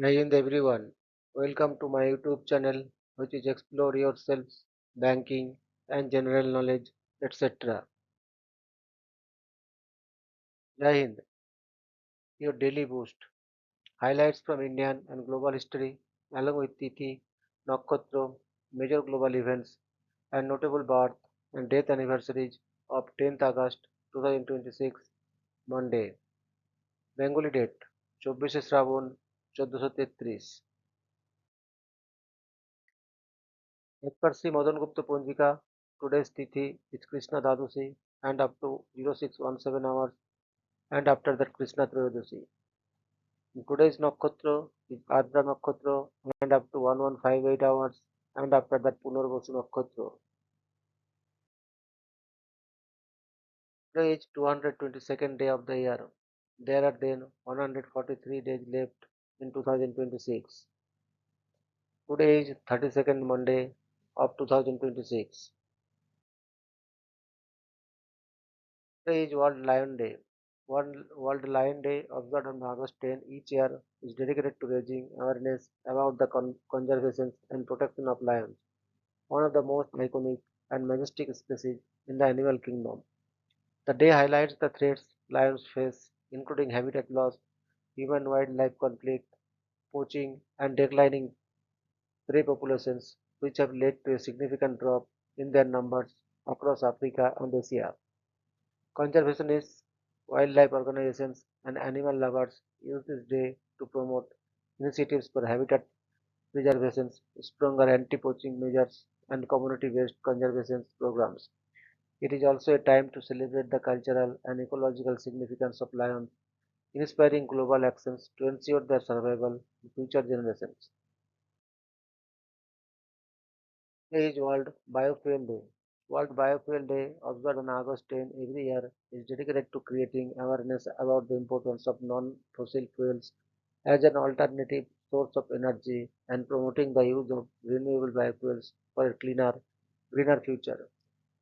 Hey everyone, welcome to my YouTube channel which is explore yourself, banking and general knowledge etc. Jai Hind, your daily boost. Highlights from Indian and global history along with Tithi, Nakshatra, major global events and notable birth and death anniversaries of 10th August 2026 Monday. Bengali date 24 Shrabon 1433 Ekparsi Madan Gupta Ponjika, today's Tithi is Krishna Dadosi and up to 0617 hours and after that Krishna Trayodosi. Today's Nakshatra is Adra Nakshatra and up to 1158 hours and after that Punarvasu Nakshatra. Today is 222nd day of the year. There are then 143 days left in 2026. Today is 32nd Monday of 2026. Today is World Lion Day. World Lion Day, observed on August 10 each year, is dedicated to raising awareness about the conservation and protection of lions, one of the most iconic and majestic species in the animal kingdom. The day highlights the threats lions face, including habitat loss, human-wildlife conflict, poaching, and declining prey populations, which have led to a significant drop in their numbers across Africa and Asia. Conservationists, wildlife organizations, and animal lovers use this day to promote initiatives for habitat preservation, stronger anti-poaching measures, and community-based conservation programs. It is also a time to celebrate the cultural and ecological significance of lions, inspiring global actions to ensure their survival in future generations. Today is World Biofuel Day. World Biofuel Day, observed on August 10 every year, is dedicated to creating awareness about the importance of non-fossil fuels as an alternative source of energy and promoting the use of renewable biofuels for a cleaner, greener future.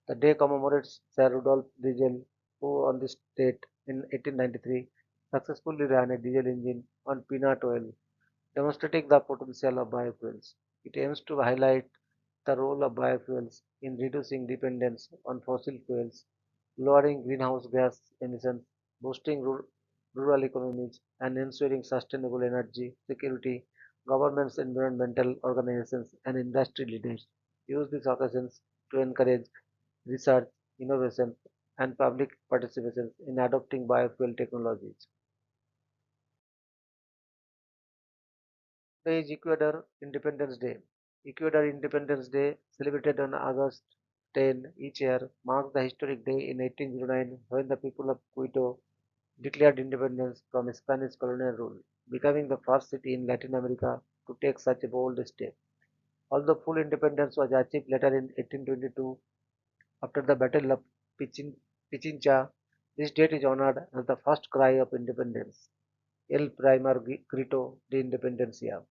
The day commemorates Sir Rudolph Diesel, who on this date in 1893 successfully ran a diesel engine on peanut oil, demonstrating the potential of biofuels. It aims to highlight the role of biofuels in reducing dependence on fossil fuels, lowering greenhouse gas emissions, boosting rural economies, and ensuring sustainable energy security. Governments, environmental organizations, and industry leaders use these occasions to encourage research, innovation, and public participation in adopting biofuel technologies. Today is Ecuador Independence Day. Ecuador Independence Day, celebrated on August 10 each year, marks the historic day in 1809 when the people of Quito declared independence from Spanish colonial rule, becoming the first city in Latin America to take such a bold step. Although full independence was achieved later in 1822 after the Battle of Pichincha, this date is honored as the first cry of independence, El Primer Grito de Independencia,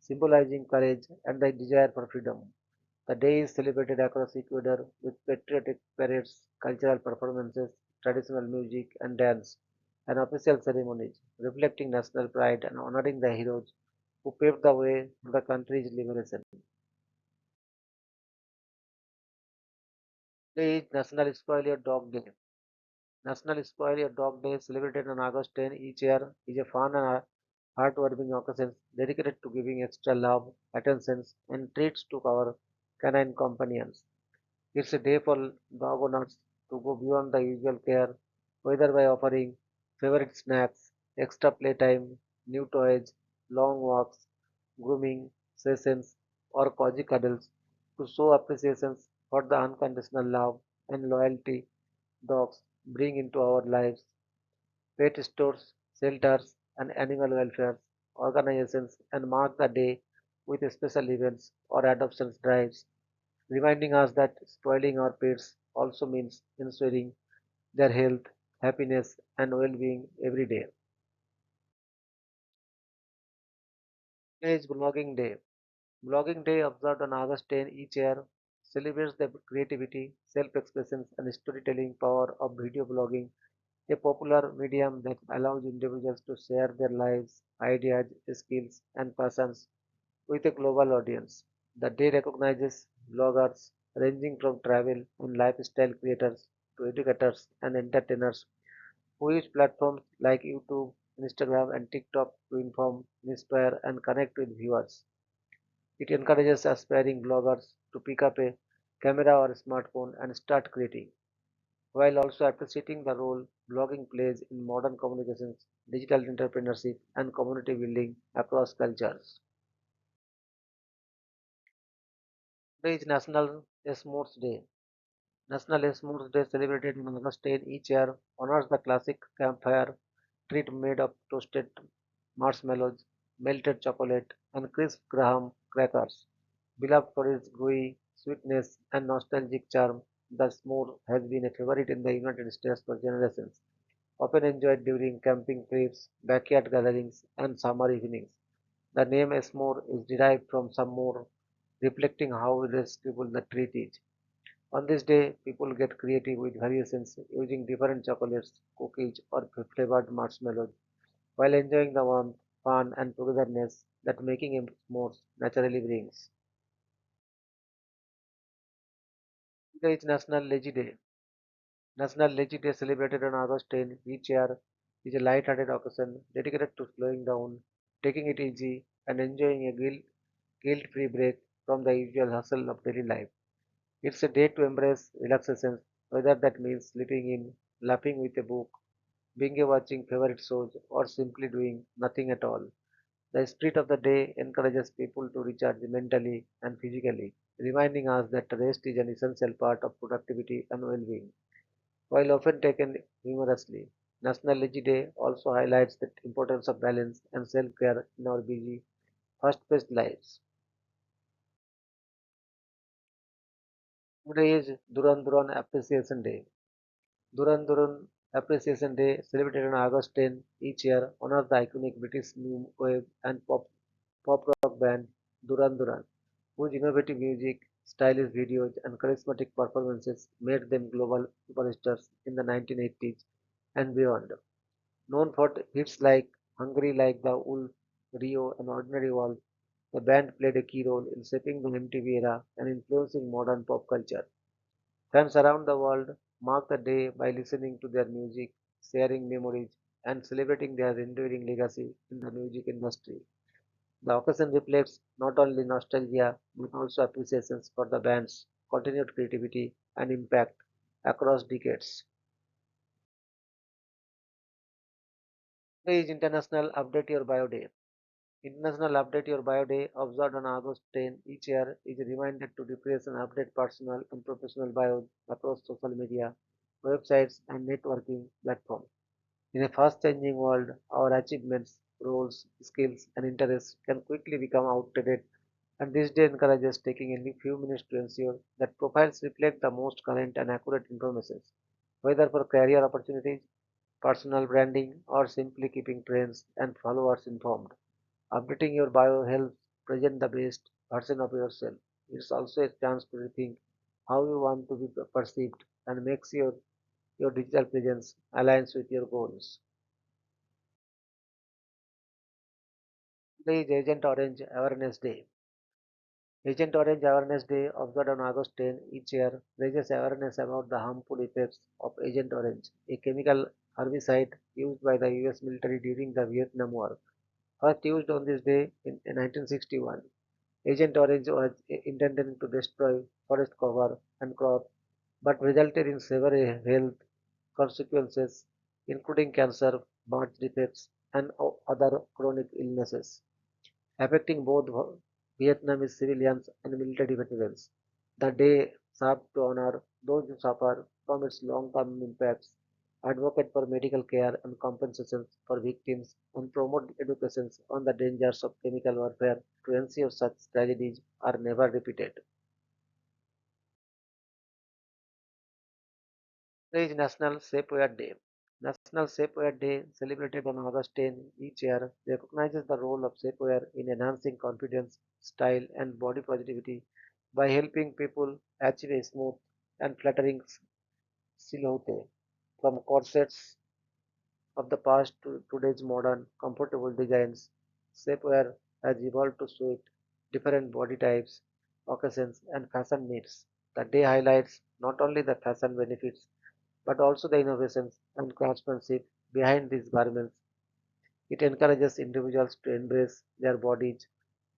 symbolizing courage and the desire for freedom. The day is celebrated across Ecuador with patriotic parades, cultural performances, traditional music and dance, and official ceremonies, reflecting national pride and honoring the heroes who paved the way for the country's liberation. Today is National Spoil Your Dog Day. National Spoil Your Dog Day, celebrated on August 10 each year, is a fun and heartwarming occasion dedicated to giving extra love, attention, and treats to our canine companions. It's a day for dog owners to go beyond the usual care, whether by offering favorite snacks, extra playtime, new toys, long walks, grooming sessions, or cozy cuddles to show appreciation for the unconditional love and loyalty dogs bring into our lives. Pet stores, shelters, and animal welfare organizations and mark the day with special events or adoption drives, reminding us that spoiling our pets also means ensuring their health, happiness, and well being every day. Today is Blogging Day. Blogging Day, observed on August 10 each year, celebrates the creativity, self expression, and storytelling power of video blogging a popular medium that allows individuals to share their lives, ideas, skills, and passions with a global audience. The day recognizes bloggers ranging from travel and lifestyle creators to educators and entertainers who use platforms like YouTube, Instagram, and TikTok to inform, inspire, and connect with viewers. It encourages aspiring bloggers to pick up a camera or smartphone and start creating, while also appreciating the role blogging plays in modern communications, digital entrepreneurship, and community building across cultures. Today is National S'mores Day. National S'mores Day, celebrated on August 10 each year, honors the classic campfire treat made of toasted marshmallows, melted chocolate, and crisp graham crackers. Beloved for its gooey sweetness and nostalgic charm, the s'more has been a favorite in the United States for generations, often enjoyed during camping trips, backyard gatherings, and summer evenings. The name s'more is derived from some more, reflecting how irresistible the treat is. On this day, people get creative with variations using different chocolates, cookies, or flavored marshmallows while enjoying the warmth, fun, and togetherness that making a s'mores naturally brings. Today is National Lazy Day. National Lazy Day, celebrated on August 10 each year, is a light-hearted occasion dedicated to slowing down, taking it easy, and enjoying a guilt-free break from the usual hustle of daily life. It's a day to embrace relaxation, whether that means sleeping in, laughing with a book, binge watching favorite shows, or simply doing nothing at all. The spirit of the day encourages people to recharge mentally and physically, reminding us that rest is an essential part of productivity and well-being. While often taken humorously, National Leisure Day also highlights the importance of balance and self-care in our busy, fast-paced lives. Today is Duran Duran Appreciation Day. Duran Duran Appreciation Day, celebrated on August 10 each year, honors the iconic British new wave and pop rock band Duran Duran, whose innovative music, stylish videos, and charismatic performances made them global superstars in the 1980s and beyond. Known for hits like Hungry Like the Wolf, Rio, and Ordinary World, the band played a key role in shaping the MTV era and influencing modern pop culture. Fans around the world mark the day by listening to their music, sharing memories, and celebrating their enduring legacy in the music industry. The occasion reflects not only nostalgia but also appreciations for the band's continued creativity and impact across decades. Today is International Update Your Bio Day. International Update Your Bio Day, observed on August 10 each year, is a reminder to refresh and update personal and professional bios across social media, websites, and networking platforms. In a fast changing world, our achievements, roles, skills, and interests can quickly become outdated, and this day encourages taking a few minutes to ensure that profiles reflect the most current and accurate information, whether for career opportunities, personal branding, or simply keeping trends and followers informed. Updating your bio helps present the best version of yourself. It's also a chance to rethink how you want to be perceived and makes your digital presence aligns with your goals. Today is Agent Orange Awareness Day. Agent Orange Awareness Day, observed on August 10 each year, raises awareness about the harmful effects of Agent Orange, a chemical herbicide used by the US military during the Vietnam War. First used on this day in 1961, Agent Orange was intended to destroy forest cover and crops, but resulted in severe health consequences, including cancer, birth defects, and other chronic illnesses, affecting both Vietnamese civilians and military veterans. The day served to honor those who suffer from its long-term impacts, advocate for medical care and compensations for victims, and promote education on the dangers of chemical warfare to ensure such tragedies are never repeated. Today is National Shapewear Day. National Shapewear Day, celebrated on August 10 each year, recognizes the role of shapewear in enhancing confidence, style, and body positivity by helping people achieve a smooth and flattering silhouette. From corsets of the past to today's modern, comfortable designs, shapewear has evolved to suit different body types, occasions, and fashion needs. The day highlights not only the fashion benefits but also the innovations and craftsmanship behind these garments. It encourages individuals to embrace their bodies,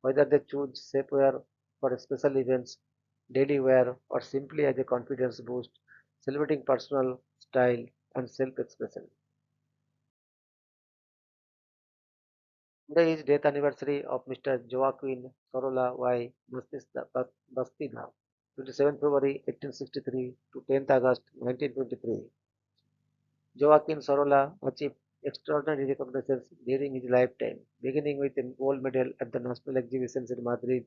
whether they choose shapewear for special events, daily wear, or simply as a confidence boost, celebrating personal style and self-expression. Today is death anniversary of Mr. Joaquin Sorolla y Bastida, 27 February 1863 to 10th August 1923. Joaquin Sorolla achieved extraordinary recognitions during his lifetime, beginning with a gold medal at the National Exhibitions in Madrid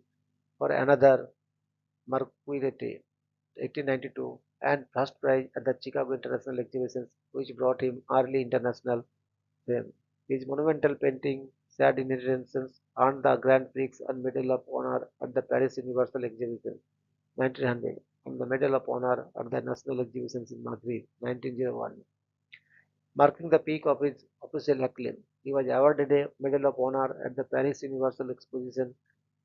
for another Mercury 1892 and first prize at the Chicago International Exhibitions, which brought him early international fame. His monumental painting, Sad Inheritance, earned the Grand Prix and Medal of Honor at the Paris Universal Exhibition 1900 and the Medal of Honor at the National Exhibitions in Madrid 1901, marking the peak of his official acclaim. He was awarded a Medal of Honor at the Paris Universal Exposition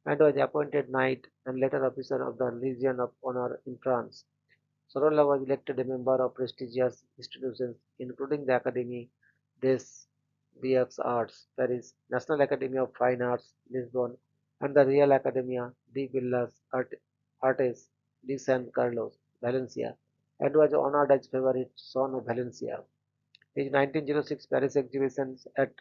and was appointed Knight and later officer of the Legion of Honor in France. Sorolla was elected a member of prestigious institutions including the Académie des Beaux-Arts, Paris, National Academy of Fine Arts, Lisbon, and the Real Academia de Bellas Artes de San Carlos, Valencia, and was honored as favorite son of Valencia. His 1906 Paris exhibition at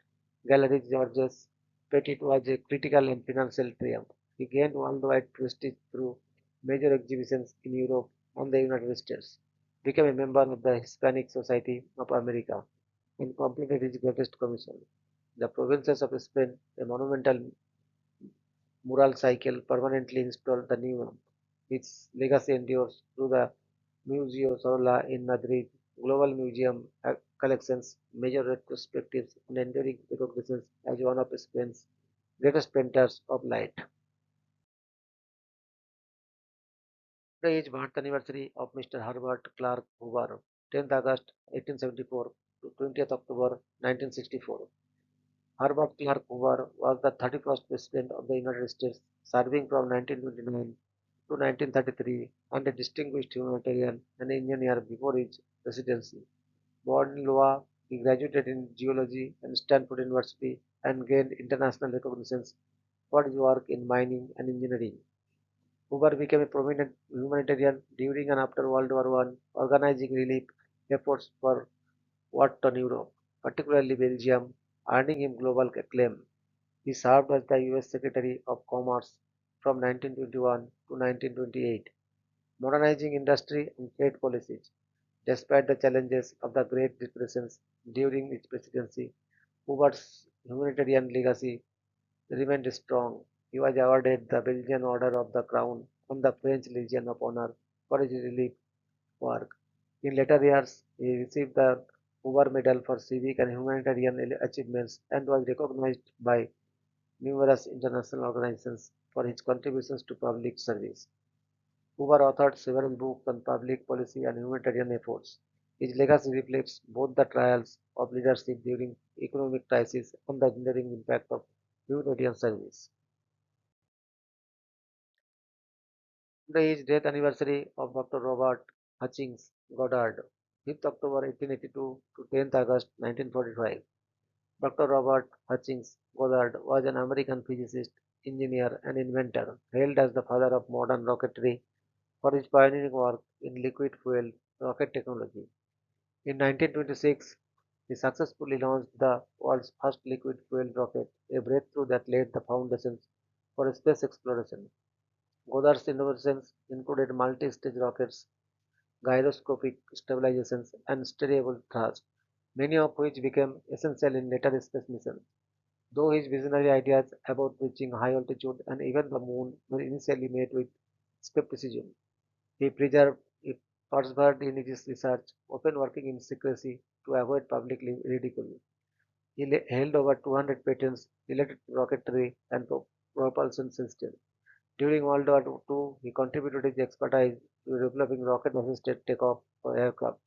Galeries Georges Petit was a critical and financial triumph. He gained worldwide prestige through major exhibitions in Europe and the United States, became a member of the Hispanic Society of America, and completed his greatest commission. The provinces of Spain, a monumental mural cycle permanently installed the new one. Its legacy endures through the Museo Sorolla in Madrid, global museum collections, major retrospectives, and enduring recognitions as one of Spain's greatest painters of light. Today is birth anniversary of Mr. Herbert Clark Hoover, 10th August 1874 to 20th October 1964. Herbert Clark Hoover was the 31st President of the United States, serving from 1929 to 1933 and a distinguished humanitarian and engineer before his presidency. Born in Iowa, he graduated in geology at Stanford University and gained international recognitions for his work in mining and engineering. Hoover became a prominent humanitarian during and after World War One, organizing relief efforts for war-torn Europe, particularly Belgium, earning him global acclaim. He served as the U.S. Secretary of Commerce from 1921 to 1928, modernizing industry and trade policies. Despite the challenges of the Great Depressions during his presidency, Hoover's humanitarian legacy remained strong. He was awarded the Belgian Order of the Crown and the French Legion of Honor for his relief work. In later years, he received the Hoover Medal for civic and humanitarian achievements and was recognized by numerous international organizations for his contributions to public service. Hoover authored several books on public policy and humanitarian efforts. His legacy reflects both the trials of leadership during economic crisis and the enduring impact humanitarian service. Today is death anniversary of Dr. Robert Hutchings Goddard, 5th October 1882 to 10th August 1945. Dr. Robert Hutchings Goddard was an American physicist, engineer, and inventor, hailed as the father of modern rocketry for his pioneering work in liquid fuel rocket technology. In 1926, he successfully launched the world's first liquid fuel rocket, a breakthrough that laid the foundations for space exploration. Goddard's innovations included multi-stage rockets, gyroscopic stabilizations, and steerable thrust, many of which became essential in later space missions. Though his visionary ideas about reaching high altitude and even the moon were initially met with skepticism, he persevered in his research, often working in secrecy to avoid public ridicule. He held over 200 patents related to rocketry and propulsion systems. During World War II, he contributed his expertise to developing rocket-assisted takeoff for aircraft.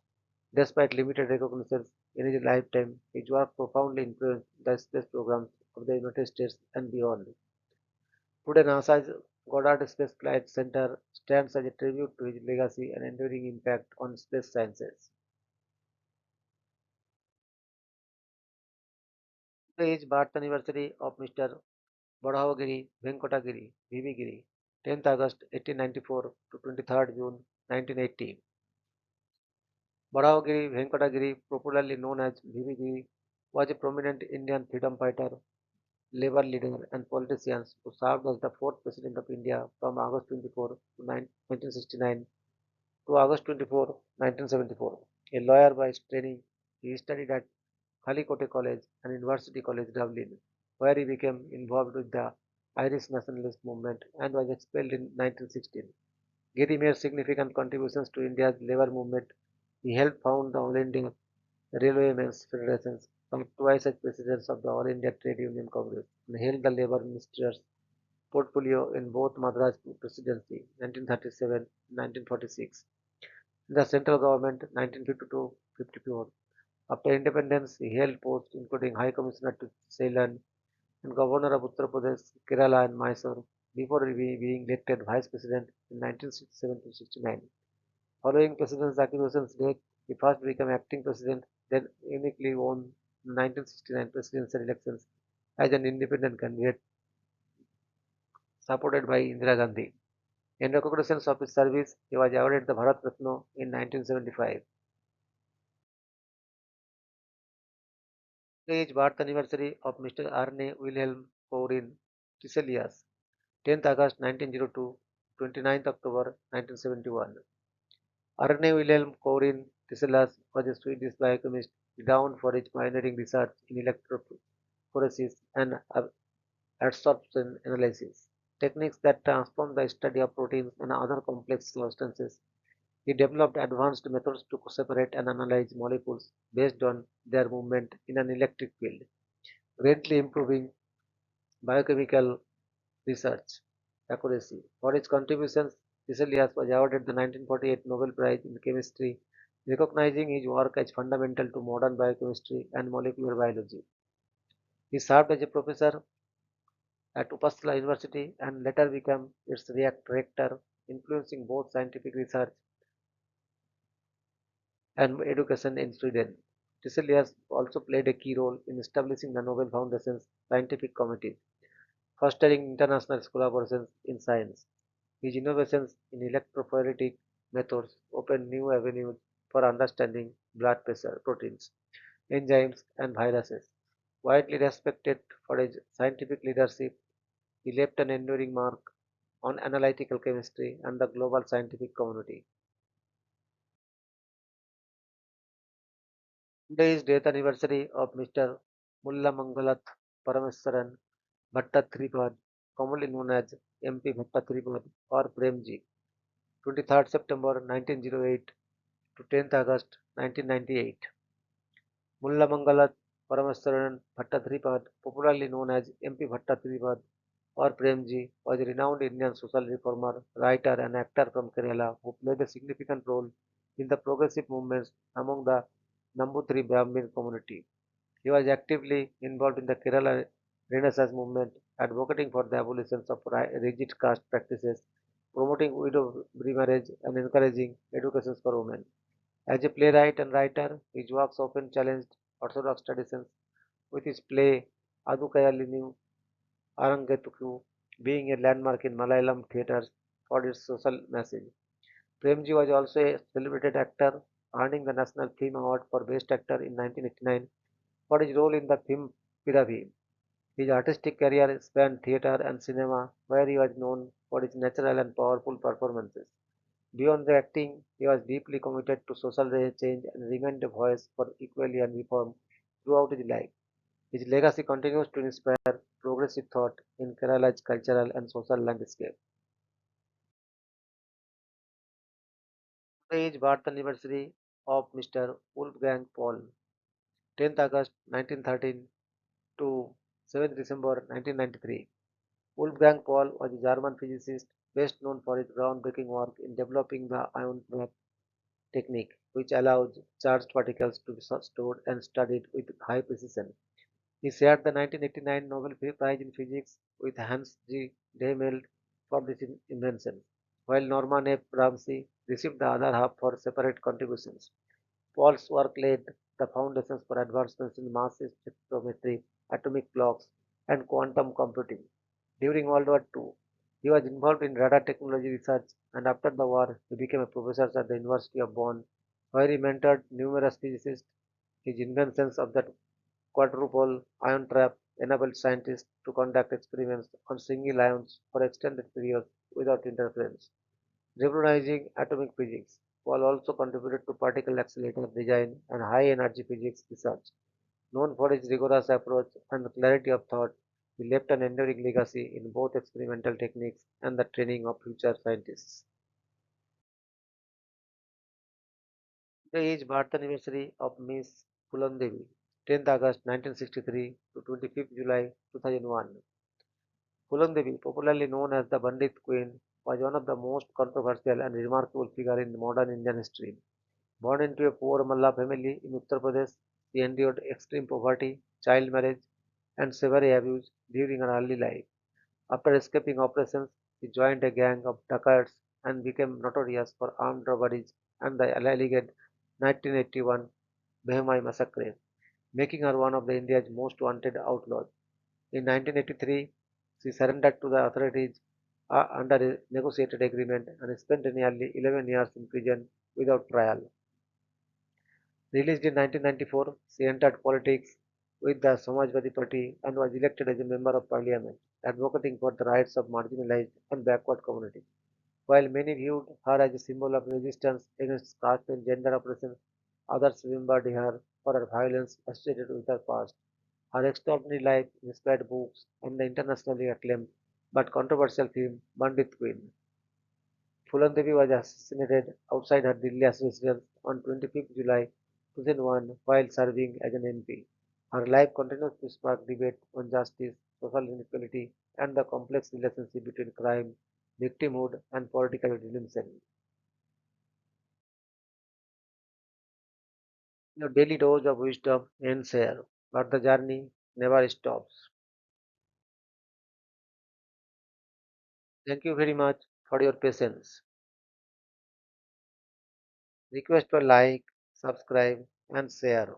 Despite limited recognition in his lifetime, his work profoundly influenced the space programs of the United States and beyond. Today, NASA's Goddard Space Flight Center stands as a tribute to his legacy and enduring impact on space sciences. Today is birth anniversary of Mr. Badhavagiri Venkatagiri V.V. Giri, 10th August 1894 to 23rd June 1980. Badhavagiri Venkatagiri, popularly known as V.V. Giri, was a prominent Indian freedom fighter, labor leader, and politician who served as the fourth President of India from August 24 to 1969 to August 24, 1974. A lawyer by training, he studied at Calicut College and University College Dublin, where he became involved with the Irish nationalist movement and was expelled in 1916. Giri made significant contributions to India's labor movement. He helped found the All India Railwaymen's Federation, served twice as president of the All India Trade Union Congress, and held the labor minister's portfolio in both Madras Presidency 1937 and 1946. In the central government 1952-54. After independence, he held posts including High Commissioner to Ceylon and Governor of Uttar Pradesh, Kerala, and Mysore before being elected Vice President in 1967 to 69. Following President Zakir Hussain's death, he first became acting president, then uniquely won the 1969 presidential elections as an independent candidate supported by Indira Gandhi. In recognition of his service, he was awarded the Bharat Ratna in 1975. Today is birth anniversary of Mr. Arne Wilhelm Kourin Tiselius, 10th August 1902, 29th October 1971. Arne Wilhelm Kourin Tiselius was a Swedish biochemist renowned for his pioneering research in electrophoresis and absorption analysis, techniques that transform the study of proteins and other complex substances. He developed advanced methods to separate and analyze molecules based on their movement in an electric field, greatly improving biochemical research accuracy. For his contributions, Tiselius was awarded the 1948 Nobel Prize in Chemistry, recognizing his work as fundamental to modern biochemistry and molecular biology. He served as a professor at Uppsala University and later became its rector, influencing both scientific research and education in Sweden. Tiselius also played a key role in establishing the Nobel Foundation's scientific committees, fostering international collaborations in science. His innovations in electrophoretic methods opened new avenues for understanding blood pressure, proteins, enzymes, and viruses. Widely respected for his scientific leadership, he left an enduring mark on analytical chemistry and the global scientific community. Today is death anniversary of Mr. Mulla Mangalat Parameswaran Bhattathiripad, commonly known as MP Bhattathiripad or Premji, 23rd September 1908 to 10th August 1998. Mulla Mangalat Parameswaran Bhattathiripad, popularly known as MP Bhattathiripad or Premji, was a renowned Indian social reformer, writer, and actor from Kerala who played a significant role in the progressive movements among the Nambutiri Brahmin community. He was actively involved in the Kerala Renaissance movement, advocating for the abolition of rigid caste practices, promoting widow remarriage, and encouraging education for women. As a playwright and writer, his works often challenged orthodox traditions, with his play Adukayalinu Arangettu being a landmark in Malayalam theatres for its social message. Premji was also a celebrated actor, earning the National Film Award for Best Actor in 1989 for his role in the film Piravi. His artistic career spanned theatre and cinema, where he was known for his natural and powerful performances. Beyond the acting, he was deeply committed to social change and remained a voice for equality and reform throughout his life. His legacy continues to inspire progressive thought in Kerala's cultural and social landscape. Today is birth anniversary of Mr. Wolfgang Paul, 10th August 1913 to 7th December 1993. Wolfgang Paul was a German physicist best known for his groundbreaking work in developing the ion trap technique. which allows charged particles to be stored and studied with high precision. He shared the 1989 Nobel Prize in Physics with Hans G. Deimelt for this invention, while Norman F. Ramsey received the other half for separate contributions. Paul's work laid the foundations for advancements in mass spectrometry, atomic clocks, and quantum computing. During World War II, he was involved in radar technology research, and after the war, he became a professor at the University of Bonn, where he mentored numerous physicists. His inventions of the quadruple ion trap enabled scientists to conduct experiments on single ions for extended periods without interference, revolutionizing atomic physics, while also contributed to particle accelerator design and high energy physics research. Known for his rigorous approach and clarity of thought, he left an enduring legacy in both experimental techniques and the training of future scientists. Today is birth anniversary of Miss Phulan Devi, 10th August 1963 to 25th July 2001. Phulan Devi, popularly known as the Bandit Queen, was one of the most controversial and remarkable figures in modern Indian history. Born into a poor Malla family in Uttar Pradesh, she endured extreme poverty, child marriage, and severe abuse during her early life. After escaping operations, she joined a gang of dacoits and became notorious for armed robberies and the alleged 1981 Behmai massacre, making her one of the India's most wanted outlaws. In 1983, she surrendered to the authorities under a negotiated agreement and spent nearly 11 years in prison without trial. Released in 1994, she entered politics with the Samajwadi Party and was elected as a member of parliament, advocating for the rights of marginalized and backward communities. While many viewed her as a symbol of resistance against caste and gender oppression, others remembered her for her violence associated with her past. Her extraordinary life inspired books and the internationally acclaimed but controversial film Bandit Queen. Phulan Devi was assassinated outside her Delhi residence on 25th July 2001 while serving as an MP. Her life continues to spark debate on justice, social inequality, and the complex relationship between crime, victimhood, and political redemption. Your daily dose of wisdom ends here, but the journey never stops. Thank you very much for your patience. Request for like, subscribe, and share.